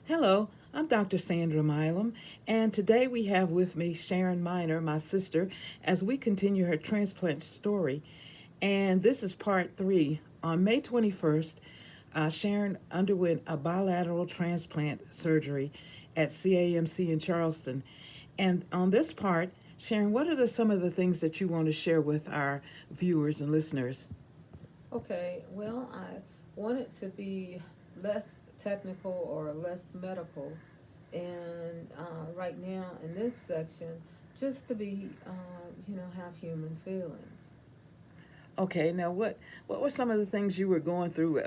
Hello, I'm Dr. Sandra Milam, and today we have with me Sharon Minor, my sister, as we continue her transplant story. And this is part three. On May 21st, Sharon underwent a bilateral transplant surgery at CAMC in Charleston. And on this part, Sharon, what are some of the things that you want to share with our viewers and listeners? Okay, well, I want it to be less technical or less medical, and right now in this section, just to be, have human feelings. Okay, now what were some of the things you were going through?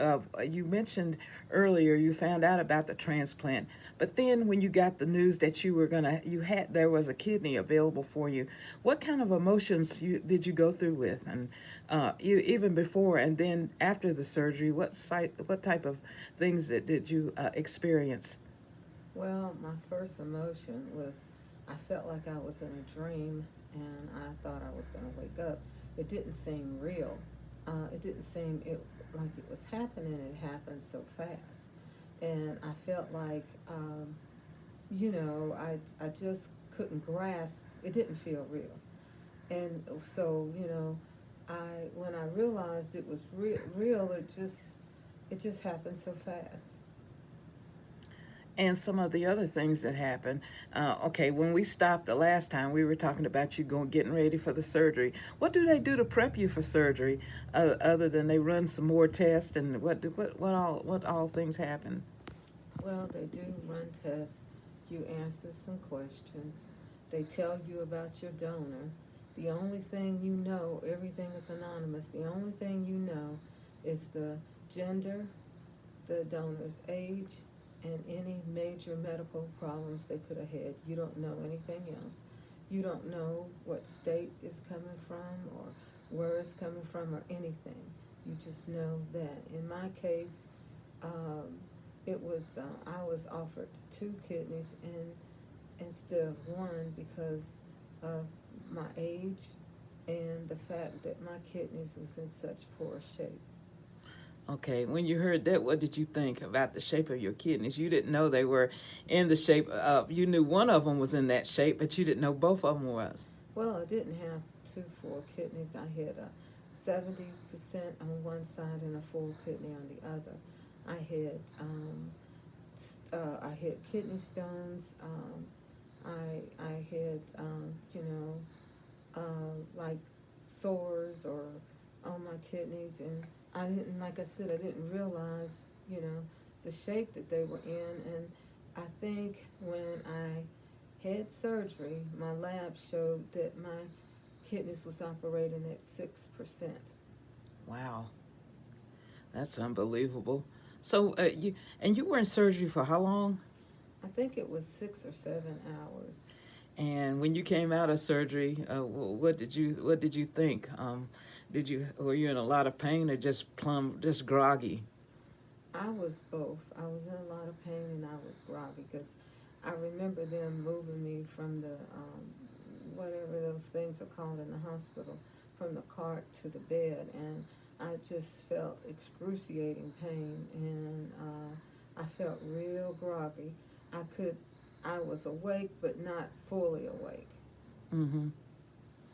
You mentioned earlier you found out about the transplant, but then when you got the news that you had there was a kidney available for you, what kind of emotions did you go through with, and you even before and then after the surgery, what type of things that did you experience? Well, my first emotion was I felt like I was in a dream and I thought I was going to wake up. It didn't seem real. It didn't seem like it was happening. It happened so fast. And I felt like, I just couldn't grasp. It didn't feel real. And so, when I realized it was real, it just happened so fast. And some of the other things that happened. Okay, when we stopped the last time, we were talking about you going getting ready for the surgery. What do they do to prep you for surgery, other than they run some more tests and what all things happen? Well, they do run tests. You answer some questions. They tell you about your donor. The only thing you know, everything is anonymous. The only thing you know is the gender, the donor's age, and any major medical problems they could have had. You don't know anything else. You don't know what state is coming from or where it's coming from or anything. You just know that. In my case, um, I was offered two kidneys instead of one because of my age and the fact that my kidneys was in such poor shape. Okay, when you heard that, what did you think about the shape of your kidneys? You didn't know they were in the shape of. You knew one of them was in that shape, but you didn't know both of them was. Well, I didn't have two full kidneys. I had a 70% on one side and a full kidney on the other. I had I had kidney stones. I had like sores or on my kidneys, and I didn't, like I said, I didn't realize the shape that they were in, and I think when I had surgery, my lab showed that my kidneys was operating at 6%. Wow, that's unbelievable. So you were in surgery for how long? I think it was 6 or 7 hours. And when you came out of surgery, what did you think? Did you were you in a lot of pain or just groggy? I was both. I was in a lot of pain and I was groggy because I remember them moving me from the whatever those things are called in the hospital, from the cart to the bed, and I just felt excruciating pain, and I felt real groggy. I could, I was awake but not fully awake, Mm-hmm.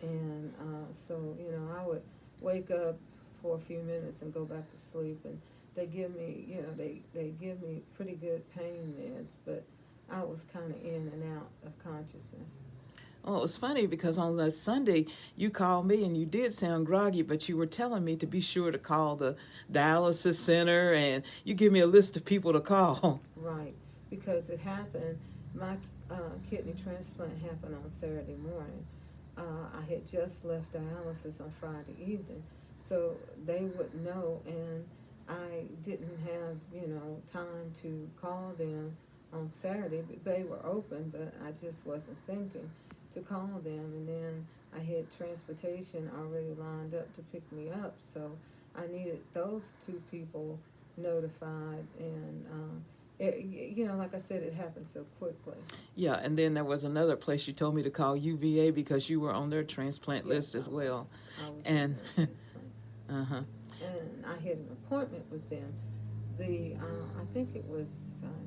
and I would wake up for a few minutes and go back to sleep, and they give me pretty good pain meds, but I was kind of in and out of consciousness. Well, it was funny because on that Sunday you called me and you did sound groggy, but you were telling me to be sure to call the dialysis center and you give me a list of people to call. Right, because it happened. My kidney transplant happened on Saturday morning. I had just left dialysis on Friday evening, so they would know, and I didn't have time to call them on Saturday. But they were open, but I just wasn't thinking to call them. And then I had transportation already lined up to pick me up, so I needed those two people notified, and like I said, it happened so quickly. Yeah, and then there was another place you told me to call UVA because you were on their transplant Yes, list as well. I was on And their transplant, uh huh. and I had an appointment with them. I think it was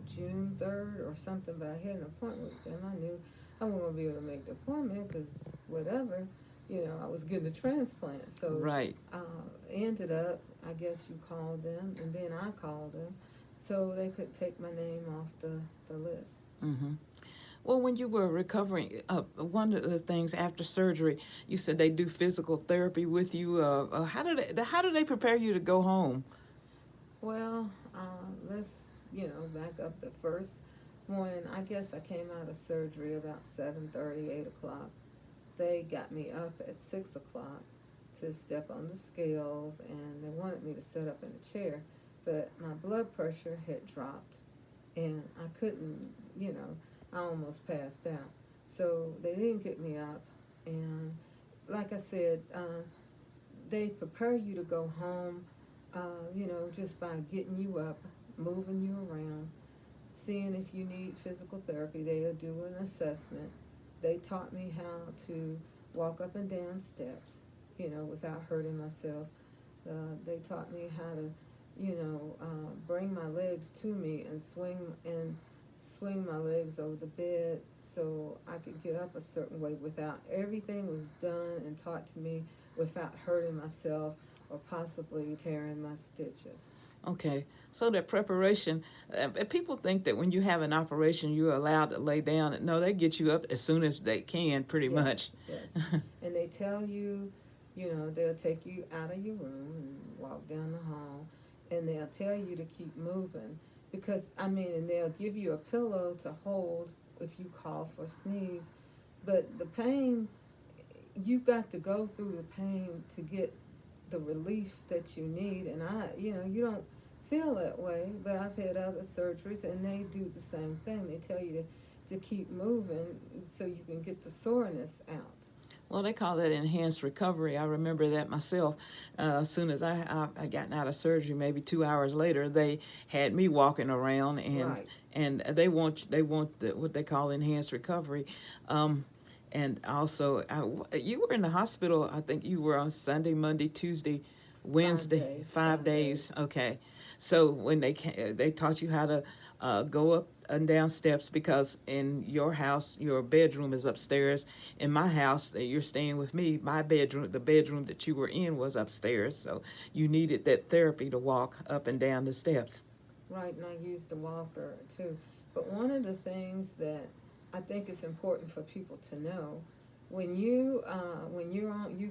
June 3rd or something, but I had an appointment with them. I knew I wasn't going to be able to make the appointment because whatever, I was getting a transplant. So Right. uh, ended up, I guess you called them, and then I called them so they could take my name off the list. Mm-hmm. Well, when you were recovering, one of the things after surgery, you said they do physical therapy with you. How do they prepare you to go home? Well, let's, back up the first morning. I guess I came out of surgery about 7:30, 8 o'clock. They got me up at 6 o'clock to step on the scales, and they wanted me to sit up in a chair, but my blood pressure had dropped, and I couldn't, I almost passed out. So they didn't get me up, and like I said, they prepare you to go home, just by getting you up, moving you around, seeing if you need physical therapy. They'll do an assessment. They taught me how to walk up and down steps, without hurting myself. They taught me how to, bring my legs to me and swing my legs over the bed so I could get up a certain way without everything was done and taught to me without hurting myself or possibly tearing my stitches. Okay, so that preparation, people think that when you have an operation, you're allowed to lay down. No, they get you up as soon as they can, pretty Yes, much. yes. And they tell you, they'll take you out of your room and walk down the hall, and they'll tell you to keep moving because, and they'll give you a pillow to hold if you cough or sneeze. But the pain, you got to go through the pain to get the relief that you need. And you don't feel that way, but I've had other surgeries and they do the same thing. They tell you to keep moving so you can get the soreness out. Well, they call that enhanced recovery. I remember that myself. As soon as I gotten out of surgery, maybe 2 hours later, they had me walking around, and Right. and they want what they call enhanced recovery. Um, and also, you were in the hospital. I think you were on Sunday, Monday, Tuesday, five Wednesday, days 5 days. Okay, so when they taught you how to go up and down steps, because in your house your bedroom is upstairs. In my house that you're staying with me, my bedroom, the bedroom that you were in, was upstairs. So you needed that therapy to walk up and down the steps. Right, and I use the walker too. But one of the things that I think is important for people to know, when you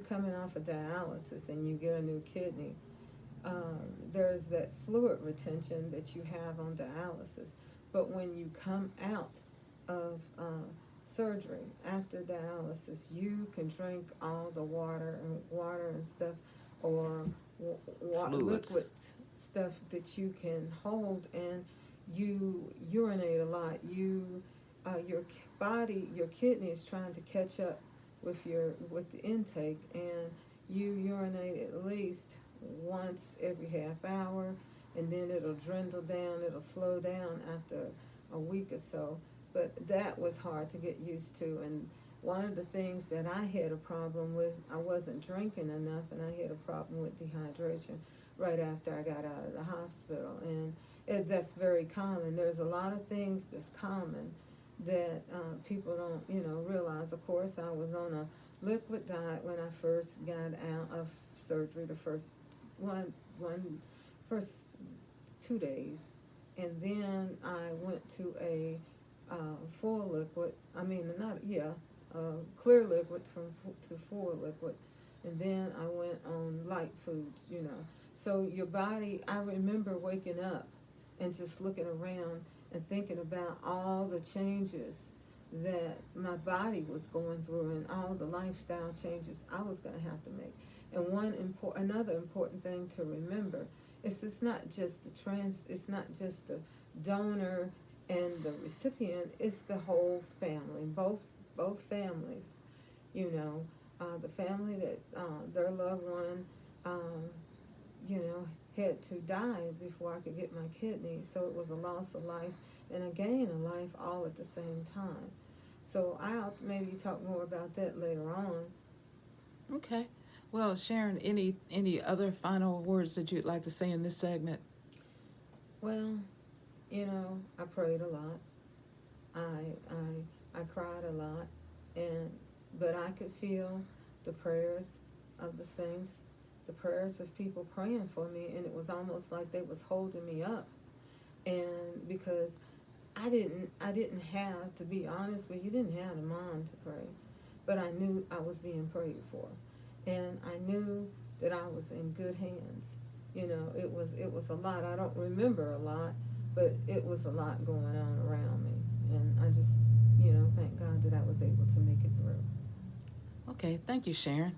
coming off of dialysis and you get a new kidney, there's that fluid retention that you have on dialysis. But when you come out of surgery after dialysis, you can drink all the water and stuff, or Fluids. liquid stuff that you can hold, and you urinate a lot. Your body, your kidney is trying to catch up with the intake, and you urinate at least once every half hour, and then it'll dwindle down. It'll slow down after a week or so. But that was hard to get used to, and one of the things that I had a problem with, I wasn't drinking enough, and I had a problem with dehydration right after I got out of the hospital. And that's very common. There's a lot of things that's common that people don't, realize. Of course, I was on a liquid diet when I first got out of surgery, the one, one, first 2 days, and then I went to a full liquid. I mean, not yeah, clear liquid to full liquid, and then I went on light foods. So your body. I remember waking up and just looking around and thinking about all the changes that my body was going through and all the lifestyle changes I was going to have to make. And another important thing to remember is it's not just the donor and the recipient, it's the whole family, both families. The family that their loved one, um, had to die before I could get my kidney. So it was a loss of life and a gain of life all at the same time. So I'll maybe talk more about that later on. Okay. Well, Sharon, any other final words that you'd like to say in this segment? Well, I prayed a lot. I cried a lot, and but I could feel the prayers of the saints, the prayers of people praying for me, and it was almost like they was holding me up. And because I didn't have, to be honest with you, didn't have the mind to pray, but I knew I was being prayed for, and I knew that I was in good hands. It was a lot. I don't remember a lot, but it was a lot going on around me, and I just thank God that I was able to make it through. Okay, thank you, Sharon.